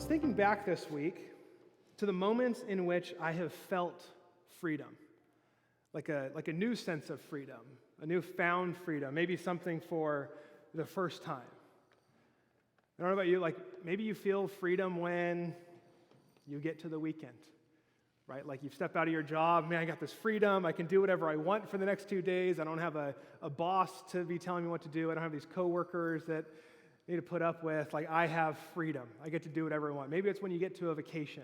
was thinking back this week to the moments in which I have felt freedom, like a new sense of freedom, a newfound freedom, maybe something for the first time. I don't know about you, like maybe you feel freedom when you get to the weekend, right? Like you've stepped out of your job, man, I got this freedom, I can do whatever I want for the next 2 days, I don't have a boss to be telling me what to do, I don't have these coworkers that I need to put up with, like I have freedom, I get to do whatever I want. Maybe it's when you get to a vacation.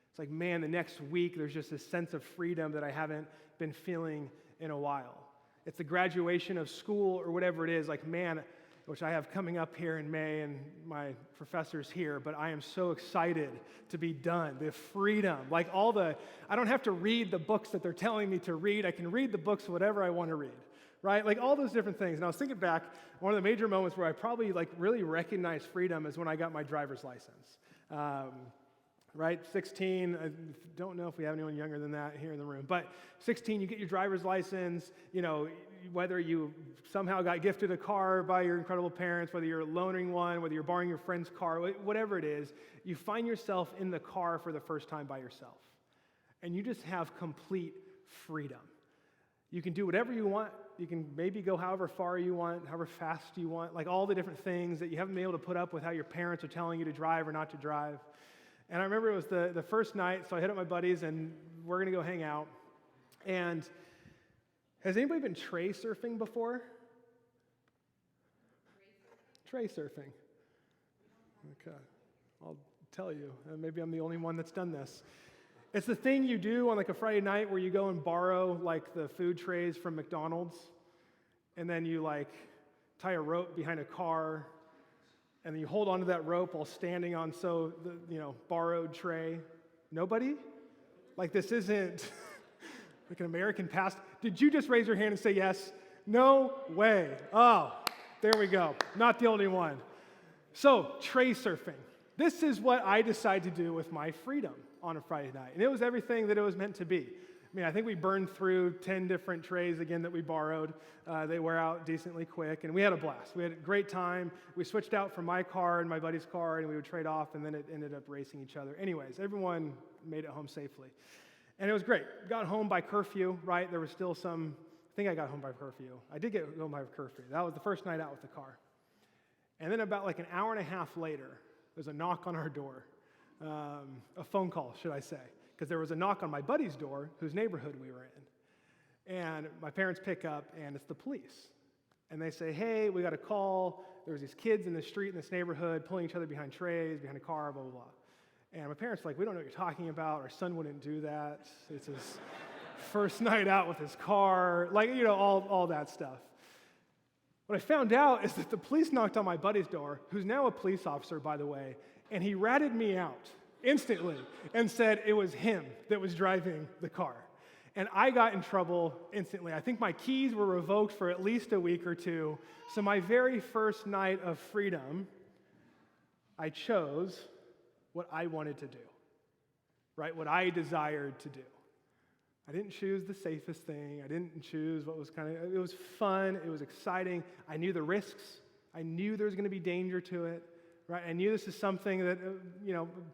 It's like, man, the next week there's just this sense of freedom that I haven't been feeling in a while. It's the graduation of school or whatever it is, like, man, which I have coming up here in May, and my professor's here, but I am so excited to be done. The freedom, like I don't have to read the books that they're telling me to read. I can read the books whatever I want to read, right? Like all those different things. And I was thinking back, one of the major moments where I probably like really recognized freedom is when I got my driver's license. Right, 16, I don't know if we have anyone younger than that here in the room, but 16, you get your driver's license, you know, whether you somehow got gifted a car by your incredible parents, whether you're loaning one, whether you're borrowing your friend's car, whatever it is, you find yourself in the car for the first time by yourself. And you just have complete freedom. You can do whatever you want. You can maybe go however far you want, however fast you want, like all the different things that you haven't been able to put up with how your parents are telling you to drive or not to drive. And I remember it was the first night, so I hit up my buddies, and we're going to go hang out. And has anybody been tray surfing before? Tray surfing. Okay, I'll tell you. Maybe I'm the only one that's done this. It's the thing you do on like a Friday night where you go and borrow like the food trays from McDonald's, and then you like tie a rope behind a car, and then you hold onto that rope while standing on borrowed tray. Nobody? Like this isn't like an American past. Did you just raise your hand and say yes? No way. Oh, there we go. Not the only one. So, tray surfing. This is what I decide to do with my freedom on a Friday night. And it was everything that it was meant to be. I mean, I think we burned through 10 different trays again that we borrowed. They wear out decently quick, and we had a blast. We had a great time. We switched out from my car and my buddy's car, and we would trade off, and then it ended up racing each other. Anyways, everyone made it home safely. And it was great. Got home by curfew, right? There was still I think I got home by curfew. I did get home by curfew. That was the first night out with the car. And then about like an hour and a half later, there's a knock on our door. A phone call, should I say. Because there was a knock on my buddy's door, whose neighborhood we were in. And my parents pick up, and it's the police. And they say, hey, we got a call. There was these kids in the street in this neighborhood pulling each other behind trays, behind a car, blah, blah, blah. And my parents were like, we don't know what you're talking about. Our son wouldn't do that. It's his first night out with his car, all that stuff. What I found out is that the police knocked on my buddy's door, who's now a police officer, by the way, and he ratted me out instantly and said it was him that was driving the car. And I got in trouble instantly. I think my keys were revoked for at least a week or two. So my very first night of freedom, I chose what I wanted to do, right? What I desired to do. I didn't choose the safest thing. I didn't choose what was it was fun. It was exciting. I knew the risks. I knew there was going to be danger to it. Right? I knew this is something that,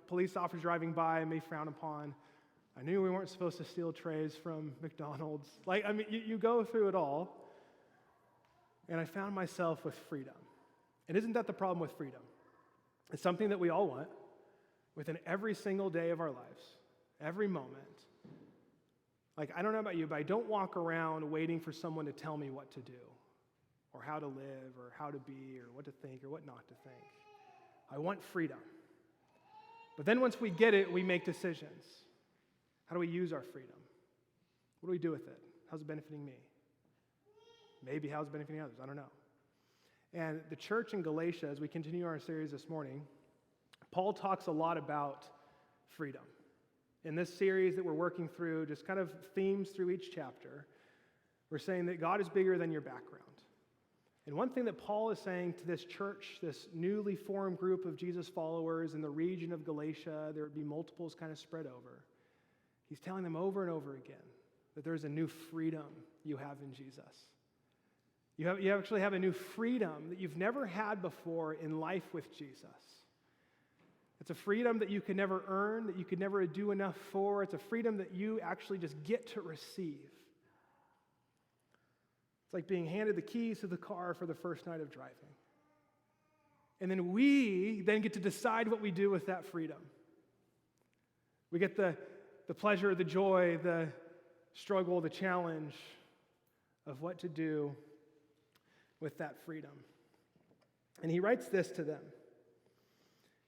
police officers driving by may frown upon. I knew we weren't supposed to steal trays from McDonald's. You go through it all, and I found myself with freedom. And isn't that the problem with freedom? It's something that we all want within every single day of our lives, every moment. Like, I don't know about you, but I don't walk around waiting for someone to tell me what to do, or how to live, or how to be, or what to think, or what not to think. I want freedom. But then once we get it, we make decisions. How do we use our freedom? What do we do with it? How's it benefiting me? Maybe how's it benefiting others? I don't know. And the church in Galatia, as we continue our series this morning, Paul talks a lot about freedom. In this series that we're working through, just kind of themes through each chapter, we're saying that God is bigger than your background. And one thing that Paul is saying to this church, this newly formed group of Jesus followers in the region of Galatia, there would be multiples kind of spread over. He's telling them over and over again that there's a new freedom you have in Jesus. You actually have a new freedom that you've never had before in life with Jesus. It's a freedom that you can never earn, that you could never do enough for. It's a freedom that you actually just get to receive. It's like being handed the keys to the car for the first night of driving. And then we then get to decide what we do with that freedom. We get the pleasure, the joy, the struggle, the challenge of what to do with that freedom. And he writes this to them,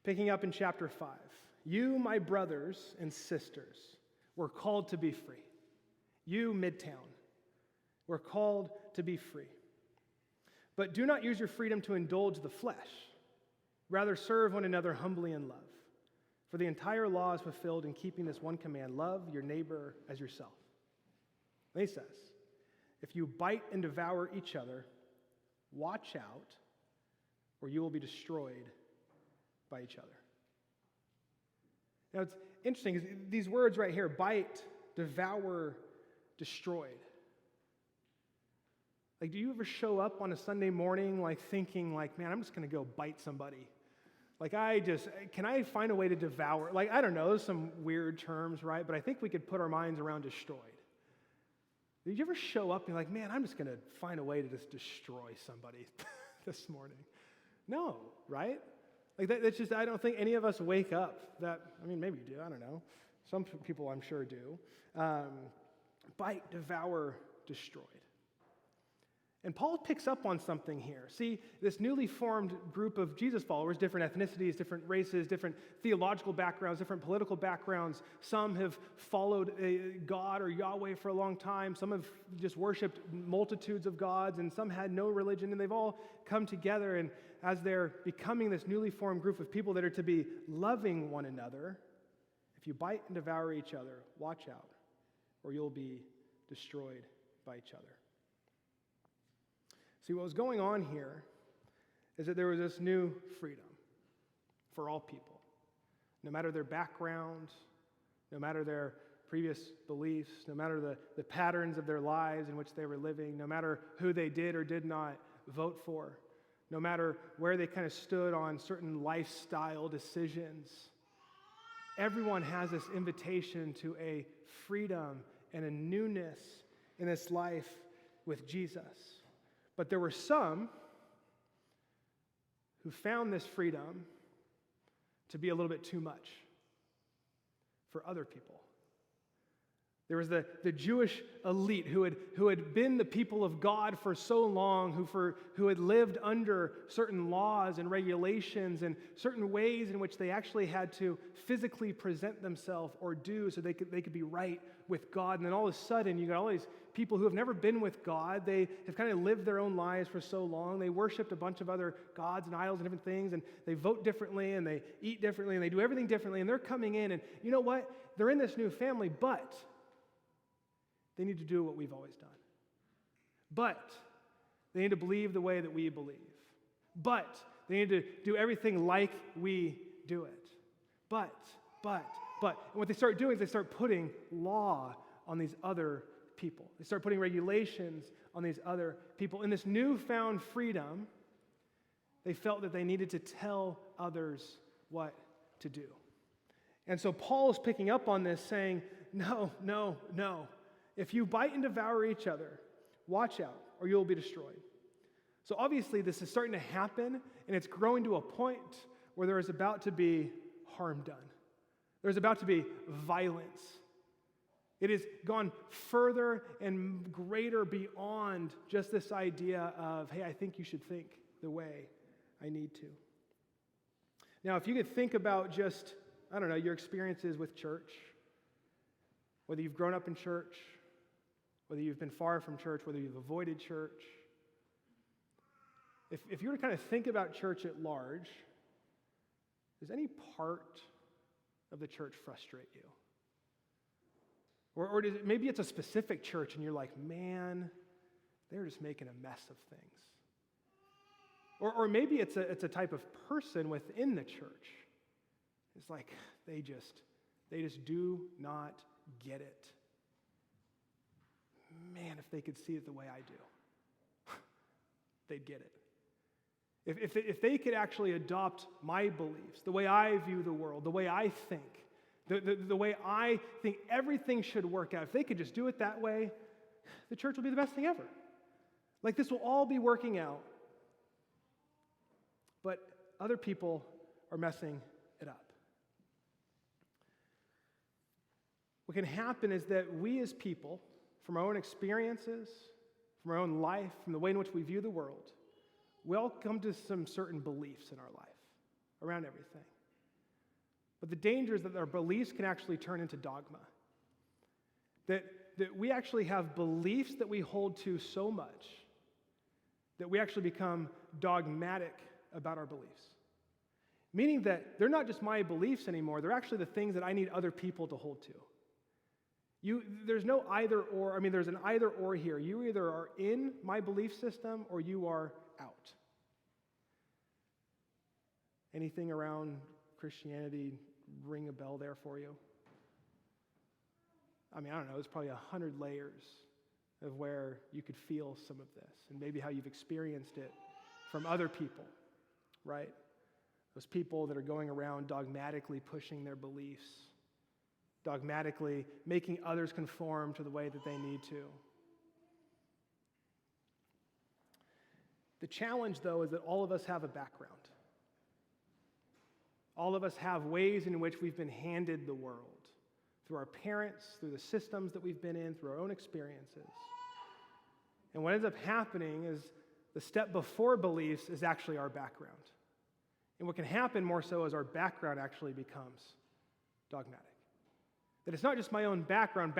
picking up in chapter 5. You, my brothers and sisters, were called to be free. You, Midtown, were called to be free. But do not use your freedom to indulge the flesh. Rather, serve one another humbly in love. For the entire law is fulfilled in keeping this one command: love your neighbor as yourself. And he says, if you bite and devour each other, watch out, or you will be destroyed by each other. Now, it's interesting, because these words right here, bite, devour, destroyed. Like, do you ever show up on a Sunday morning thinking man, I'm just going to go bite somebody? Can I find a way to devour? I don't know, there's some weird terms, right? But I think we could put our minds around destroyed. Did you ever show up and be man, I'm just going to find a way to just destroy somebody this morning? No, right? That's just, I don't think any of us wake up maybe you do, I don't know. Some people I'm sure do. Bite, devour, destroyed. And Paul picks up on something here. See, this newly formed group of Jesus followers, different ethnicities, different races, different theological backgrounds, different political backgrounds. Some have followed God or Yahweh for a long time. Some have just worshiped multitudes of gods, and some had no religion, and they've all come together. And as they're becoming this newly formed group of people that are to be loving one another, if you bite and devour each other, watch out, or you'll be destroyed by each other. See, what was going on here is that there was this new freedom for all people, no matter their background, no matter their previous beliefs, no matter the patterns of their lives in which they were living, no matter who they did or did not vote for, no matter where they kind of stood on certain lifestyle decisions. Everyone has this invitation to a freedom and a newness in this life with Jesus. But there were some who found this freedom to be a little bit too much for other people. There was the Jewish elite who had been the people of God for so long, who had lived under certain laws and regulations and certain ways in which they actually had to physically present themselves or do so they could be right with God. And then all of a sudden, you got all these people who have never been with God. They have kind of lived their own lives for so long. They worshiped a bunch of other gods and idols and different things, and they vote differently, and they eat differently, and they do everything differently, and they're coming in, and you know what? They're in this new family, but they need to do what we've always done. But they need to believe the way that we believe. But they need to do everything like we do it. But. And what they start doing is they start putting law on these other people. They start putting regulations on these other people. In this newfound freedom, they felt that they needed to tell others what to do. And so Paul is picking up on this, saying, no. If you bite and devour each other, watch out, or you'll be destroyed. So obviously this is starting to happen, and it's growing to a point where there is about to be harm done. There's about to be violence. It has gone further and greater beyond just this idea of, hey, I think you should think the way I need to. Now, if you could think about just, your experiences with church, whether you've grown up in church, whether you've been far from church, whether you've avoided church, if you were to kind of think about church at large, does any part of the church frustrate you? Or maybe it's a specific church and you're like, man, they're just making a mess of things. Or maybe it's a type of person within the church. It's like they just do not get it. Man, if they could see it the way I do, they'd get it. If they could actually adopt my beliefs, the way I view the world, the way I think, the way I think everything should work out, if they could just do it that way, the church will be the best thing ever. Like, this will all be working out. But other people are messing it up. What can happen is that we as people, from our own experiences, from our own life, from the way in which we view the world, we all come to some certain beliefs in our life around everything. But the danger is that our beliefs can actually turn into dogma. That we actually have beliefs that we hold to so much that we actually become dogmatic about our beliefs. Meaning that they're not just my beliefs anymore, they're actually the things that I need other people to hold to. There's no either or, there's an either or here. You either are in my belief system or you are out. Anything around Christianity ring a bell there for you? I don't know, there's probably 100 layers of where you could feel some of this and maybe how you've experienced it from other people, right? Those people that are going around dogmatically pushing their beliefs, dogmatically making others conform to the way that they need to. The challenge, though, is that all of us have a background. All of us have ways in which we've been handed the world, through our parents, through the systems that we've been in, through our own experiences. And what ends up happening is the step before beliefs is actually our background. And what can happen more so is our background actually becomes dogmatic. That it's not just my own background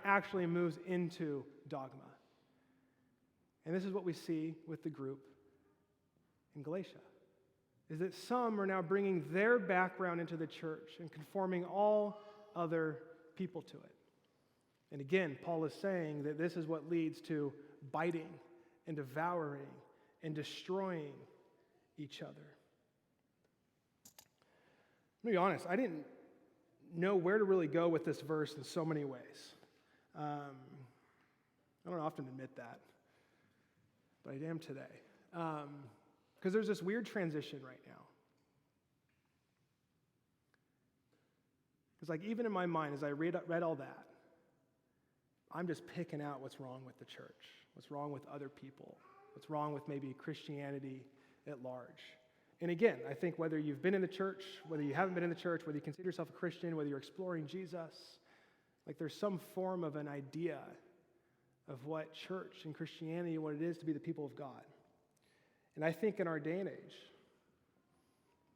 actually moves into dogma. And this is what we see with the group in Galatia, is that some are now bringing their background into the church and conforming all other people to it. And again, Paul is saying that this is what leads to biting and devouring and destroying each other. Let me be honest, I didn't know where to really go with this verse in so many ways. I don't often admit that, but I am today. Because there's this weird transition right now. Because even in my mind, as I read all that, I'm just picking out what's wrong with the church, what's wrong with other people, what's wrong with maybe Christianity at large. And again, I think whether you've been in the church, whether you haven't been in the church, whether you consider yourself a Christian, whether you're exploring Jesus, there's some form of an idea of what church and Christianity and what it is to be the people of God. And I think in our day and age,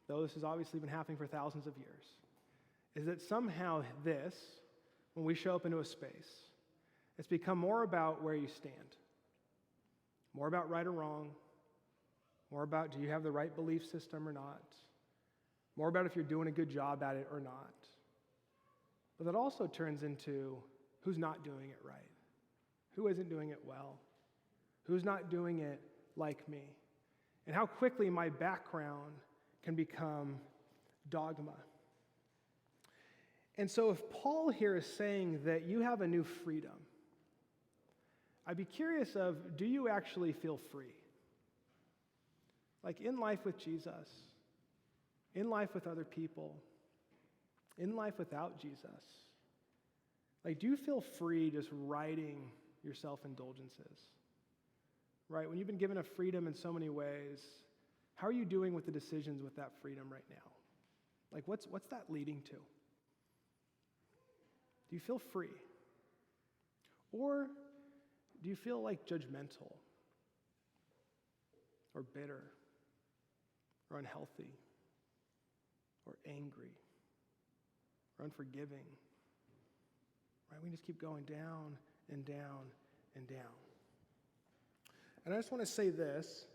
though this has obviously been happening for thousands of years, is that somehow this, when we show up into a space, it's become more about where you stand, more about right or wrong, more about do you have the right belief system or not, more about if you're doing a good job at it or not. But that also turns into who's not doing it right, who isn't doing it well, who's not doing it like me, and how quickly my background can become dogma. And so if Paul here is saying that you have a new freedom, I'd be curious of, do you actually feel free? In life with Jesus, in life with other people, in life without Jesus, do you feel free just riding your self-indulgences? Right? When you've been given a freedom in so many ways, how are you doing with the decisions with that freedom right now? What's that leading to? Do you feel free? Or do you feel judgmental or bitter or unhealthy or angry or unforgiving? Right? We just keep going down and down and down. And I just want to say this.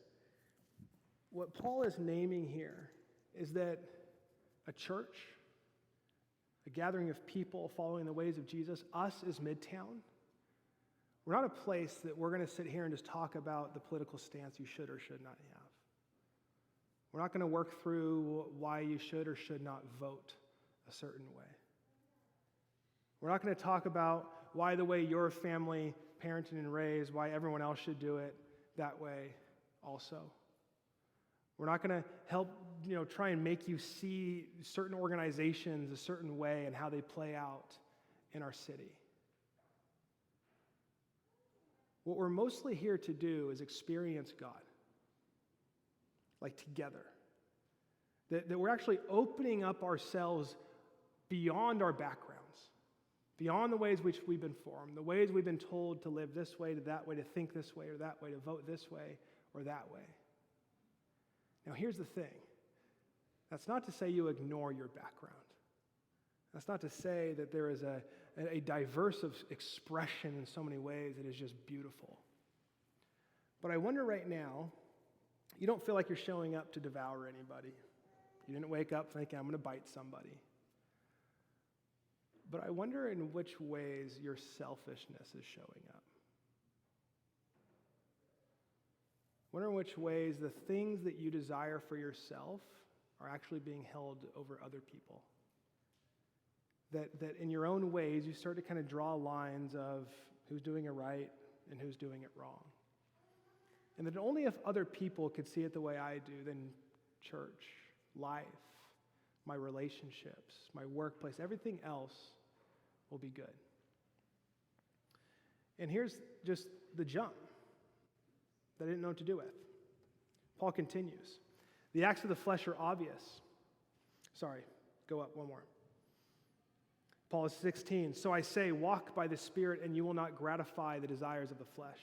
What Paul is naming here is that a church, a gathering of people following the ways of Jesus, us as Midtown, we're not a place that we're going to sit here and just talk about the political stance you should or should not have. We're not going to work through why you should or should not vote a certain way. We're not going to talk about why the way your family parented and raised, why everyone else should do it that way also. We're not going to help, try and make you see certain organizations a certain way and how they play out in our city. What we're mostly here to do is experience God, like together. That we're actually opening up ourselves beyond our backgrounds, beyond the ways which we've been formed, the ways we've been told to live this way, to that way, to think this way or that way, to vote this way or that way. Now, here's the thing. That's not to say you ignore your background. That's not to say that there is a diverse of expression in so many ways that is just beautiful. But I wonder right now, you don't feel like you're showing up to devour anybody. You didn't wake up thinking, I'm going to bite somebody. But I wonder in which ways your selfishness is showing up. I wonder in which ways the things that you desire for yourself are actually being held over other people. That in your own ways, you start to kind of draw lines of who's doing it right and who's doing it wrong. And that only if other people could see it the way I do, then church, life, my relationships, my workplace, everything else will be good. And here's just the jump that I didn't know what to do with. Paul continues. The acts of the flesh are obvious. Sorry, go up one more. Paul is 16. So I say, walk by the Spirit, and you will not gratify the desires of the flesh.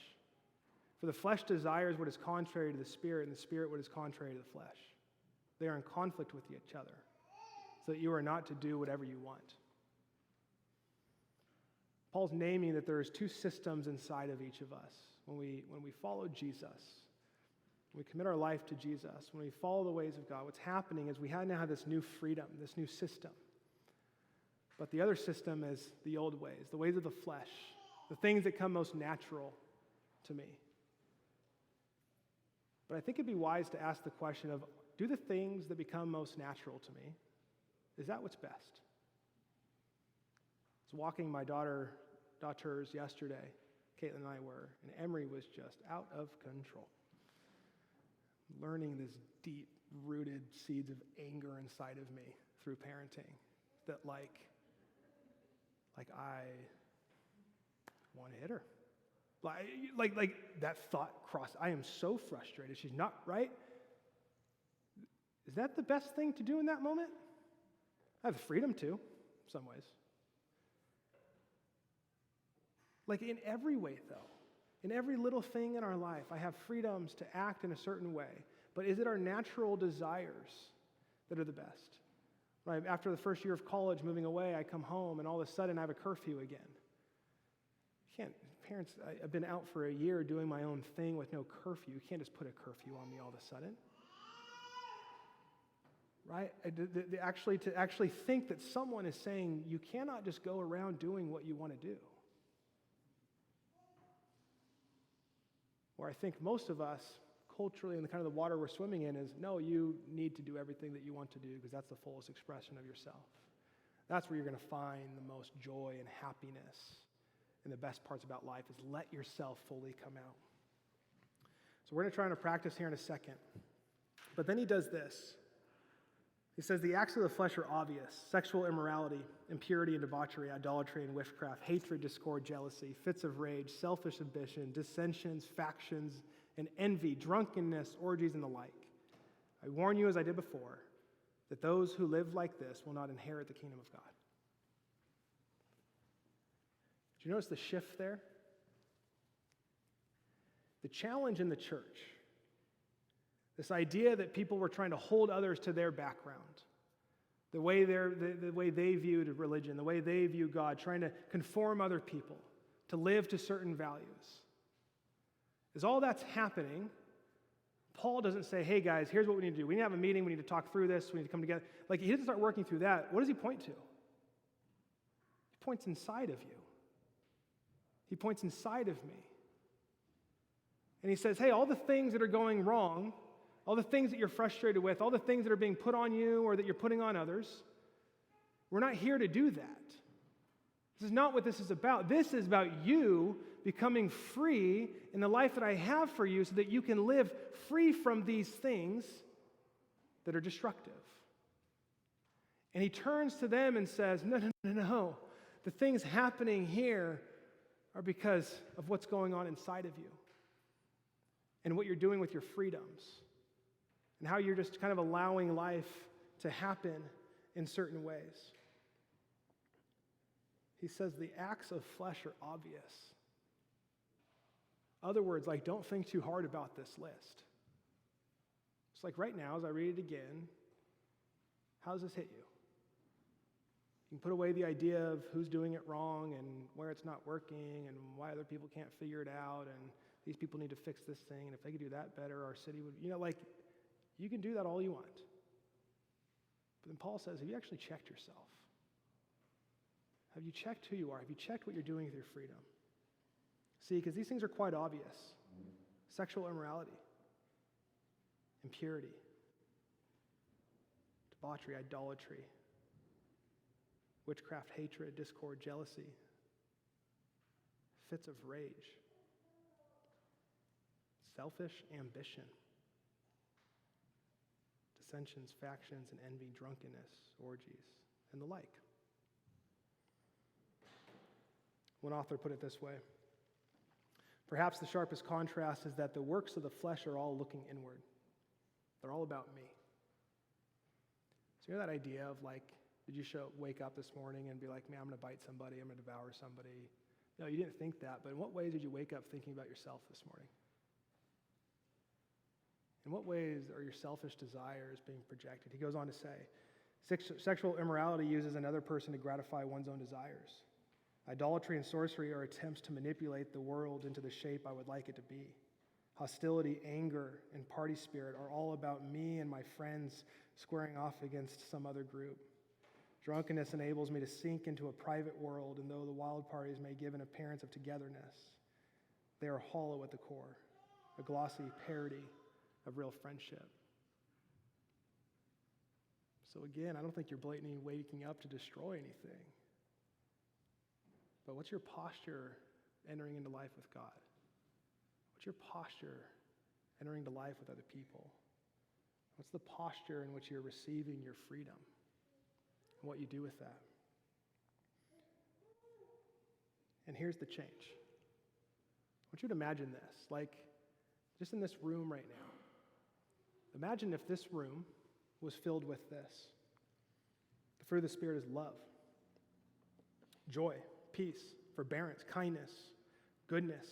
For the flesh desires what is contrary to the Spirit, and the Spirit what is contrary to the flesh. They are in conflict with each other, so that you are not to do whatever you want. Paul's naming that there is two systems inside of each of us. When we follow Jesus, when we commit our life to Jesus, when we follow the ways of God, what's happening is we now have this new freedom, this new system. But the other system is the old ways, the ways of the flesh, the things that come most natural to me. But I think it'd be wise to ask the question of, do the things that become most natural to me, is that what's best? I was walking my daughters yesterday, Caitlin and I were, and Emery was just out of control. Learning these deep-rooted seeds of anger inside of me through parenting that like I want to hit her. Like that thought crossed. I am so frustrated. She's not right. Is that the best thing to do in that moment? I have the freedom to, in some ways. Like in every way, though, in every little thing in our life, I have freedoms to act in a certain way. But is it our natural desires that are the best? Right? After the first year of college, moving away, I come home, and all of a sudden I have a curfew again. Parents, I've been out for a year doing my own thing with no curfew. You can't just put a curfew on me all of a sudden. Right? To actually think that someone is saying you cannot just go around doing what you want to do. Where I think most of us, culturally, in the kind of the water we're swimming in, is no, you need to do everything that you want to do because that's the fullest expression of yourself. That's where you're going to find the most joy and happiness. And the best parts about life is let yourself fully come out. So we're going to try to practice here in a second. But then he does this. He says the acts of the flesh are obvious: sexual immorality, impurity and debauchery, idolatry and witchcraft, hatred, discord, jealousy, fits of rage, selfish ambition, dissensions, factions, and envy, drunkenness, orgies, and the like. I warn you, as I did before, that those who live like this will not inherit the kingdom of God. Do you notice the shift there? The challenge in the church, this idea that people were trying to hold others to their background, the way they viewed religion, the way they view God, trying to conform other people to live to certain values. As all that's happening, Paul doesn't say, hey guys, here's what we need to do. We need to have a meeting, we need to talk through this, we need to come together. Like, he doesn't start working through that. What does he point to? He points inside of you. He points inside of me. And he says, hey, all the things that are going wrong, all the things that you're frustrated with, all the things that are being put on you or that you're putting on others, we're not here to do that. This is not what this is about. This is about you becoming free in the life that I have for you so that you can live free from these things that are destructive. And he turns to them and says, no. The things happening here are because of what's going on inside of you and what you're doing with your freedoms and how you're just kind of allowing life to happen in certain ways. He says the acts of flesh are obvious. Other words, like, don't think too hard about this list. It's like right now, as I read it again, how does this hit you? You can put away the idea of who's doing it wrong and where it's not working and why other people can't figure it out and these people need to fix this thing, and if they could do that better, our city would, you can do that all you want. But then Paul says, have you actually checked yourself? Have you checked who you are? Have you checked what you're doing with your freedom? See, because these things are quite obvious. Sexual immorality, impurity, debauchery, idolatry, witchcraft, hatred, discord, jealousy, fits of rage, selfish ambition, dissensions, factions, and envy, drunkenness, orgies, and the like. One author put it this way: perhaps the sharpest contrast is that the works of the flesh are all looking inward. They're all about me. So you know that idea of did you wake up this morning and be like, man, I'm going to bite somebody, I'm going to devour somebody? No, you didn't think that, but in what ways did you wake up thinking about yourself this morning? In what ways are your selfish desires being projected? He goes on to say, sexual immorality uses another person to gratify one's own desires. Idolatry and sorcery are attempts to manipulate the world into the shape I would like it to be. Hostility, anger, and party spirit are all about me and my friends squaring off against some other group. Drunkenness enables me to sink into a private world, and though the wild parties may give an appearance of togetherness, they are hollow at the core, a glossy parody of real friendship. So again, I don't think you're blatantly waking up to destroy anything. But what's your posture entering into life with God? What's your posture entering into life with other people? What's the posture in which you're receiving your freedom? And what you do with that? And here's the change. I want you to imagine this, just in this room right now. Imagine if this room was filled with this. The fruit of the Spirit is love, joy, peace, forbearance, kindness, goodness,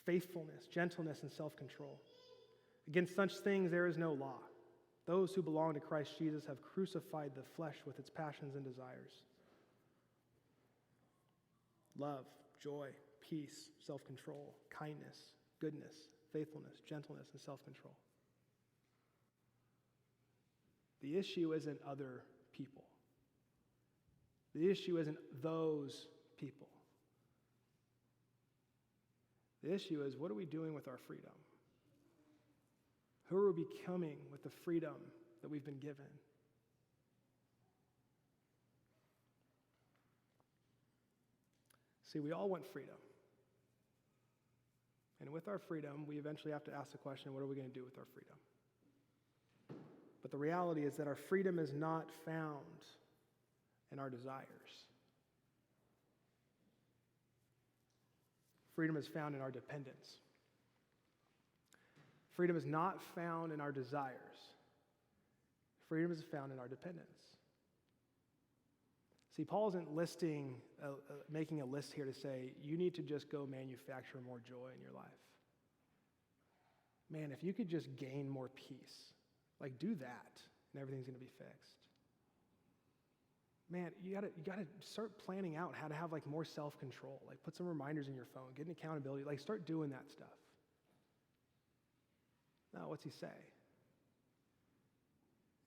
faithfulness, gentleness, and self-control. Against such things there is no law. Those who belong to Christ Jesus have crucified the flesh with its passions and desires. Love, joy, peace, self-control, kindness, goodness, faithfulness, gentleness, and self-control. The issue isn't other people. The issue isn't those people. The issue is, what are we doing with our freedom? Who are we becoming with the freedom that we've been given? See, we all want freedom. And with our freedom, we eventually have to ask the question, what are we going to do with our freedom? But the reality is that our freedom is not found in our desires. Freedom is found in our dependence. Freedom is not found in our desires. Freedom is found in our dependence. See, Paul isn't making a list here to say, you need to just go manufacture more joy in your life. Man, if you could just gain more peace, do that, and everything's going to be fixed. Man, you gotta start planning out how to have more self-control. Put some reminders in your phone, get an accountability, start doing that stuff. Now, what's he say?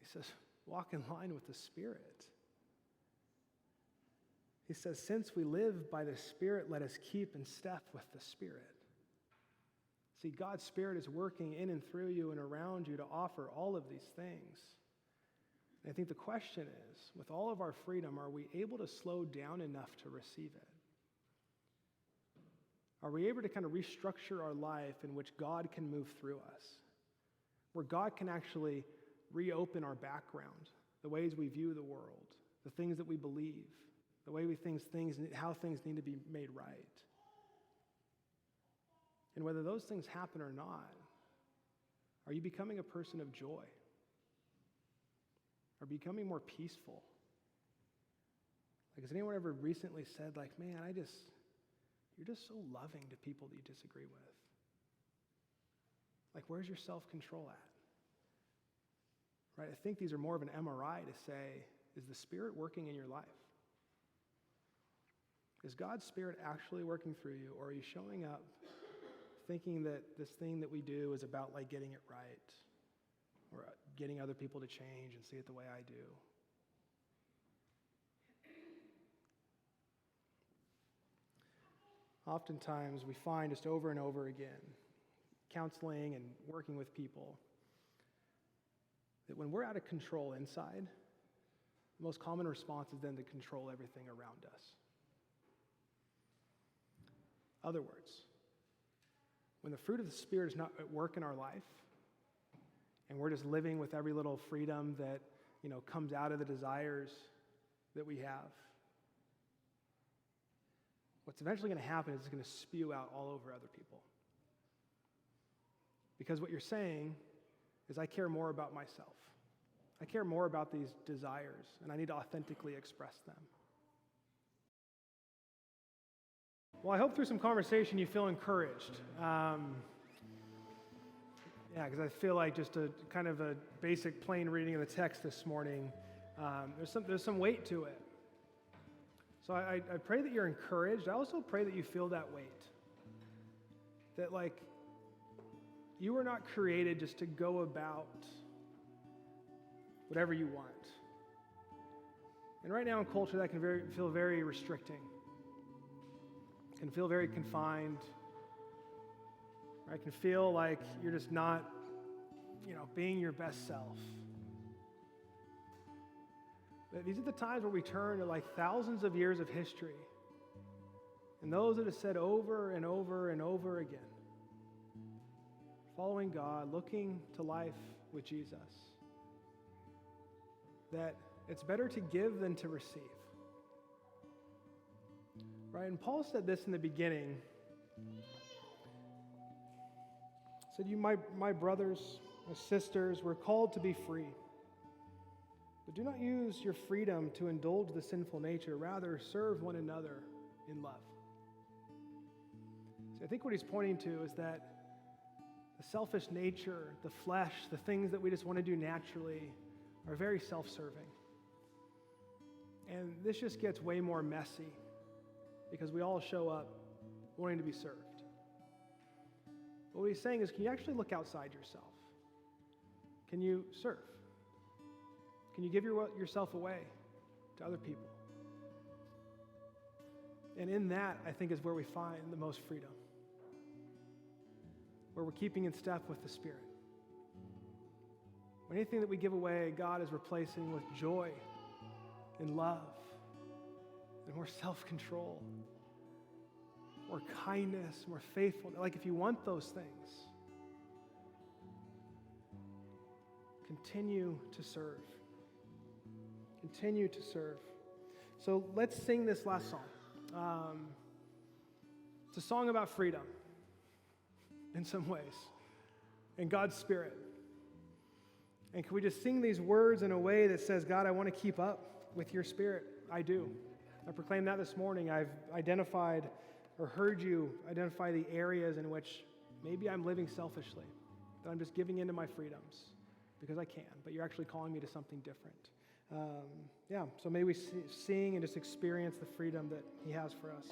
He says, walk in line with the Spirit. He says, since we live by the Spirit, let us keep in step with the Spirit. See, God's Spirit is working in and through you and around you to offer all of these things. And I think the question is, with all of our freedom, are we able to slow down enough to receive it? Are we able to kind of restructure our life in which God can move through us? Where God can actually reopen our background, the ways we view the world, the things that we believe, the way we think things, how things need to be made right. And whether those things happen or not, are you becoming a person of joy? Are you becoming more peaceful? Like, has anyone ever recently said, like, man, you're just so loving to people that you disagree with? Like, where's your self-control at? Right? I think these are more of an MRI to say, is the Spirit working in your life? Is God's Spirit actually working through you, or are you showing up thinking that this thing that we do is about like getting it right, or getting other people to change and see it the way I do? Oftentimes we find just over and over again, counseling and working with people, that when we're out of control inside, the most common response is then to control everything around us. Other words, when the fruit of the Spirit is not at work in our life, and we're just living with every little freedom that, comes out of the desires that we have, what's eventually going to happen is it's going to spew out all over other people. Because what you're saying is, I care more about myself. I care more about these desires, and I need to authentically express them. Well, I hope through some conversation you feel encouraged. Because I feel like just a kind of a basic plain reading of the text this morning, there's some weight to it. So I pray that you're encouraged. I also pray that you feel that weight. That you were not created just to go about whatever you want. And right now in culture, that can feel very restricting. It can feel very confined. It can feel like you're just not, being your best self. But these are the times where we turn to thousands of years of history, and those that have said over and over and over again, following God, looking to life with Jesus, that it's better to give than to receive. Right? And Paul said this in the beginning. He said, my brothers, my sisters, we're called to be free. But do not use your freedom to indulge the sinful nature. Rather, serve one another in love. So I think what he's pointing to is that the selfish nature, the flesh, the things that we just want to do naturally are very self-serving. And this just gets way more messy because we all show up wanting to be served. But what he's saying is, can you actually look outside yourself? Can you serve? Can you give yourself away to other people? And in that, I think, is where we find the most freedom, where we're keeping in step with the Spirit. Anything that we give away, God is replacing with joy and love and more self-control, more kindness, more faithfulness. If you want those things, continue to serve. Continue to serve. So let's sing this last song. It's a song about freedom in some ways, and God's Spirit. And can we just sing these words in a way that says, God, I want to keep up with your Spirit. I do. I proclaimed that this morning. I've identified or heard you identify the areas in which maybe I'm living selfishly, that I'm just giving into my freedoms because I can, but you're actually calling me to something different. So may we sing and just experience the freedom that he has for us.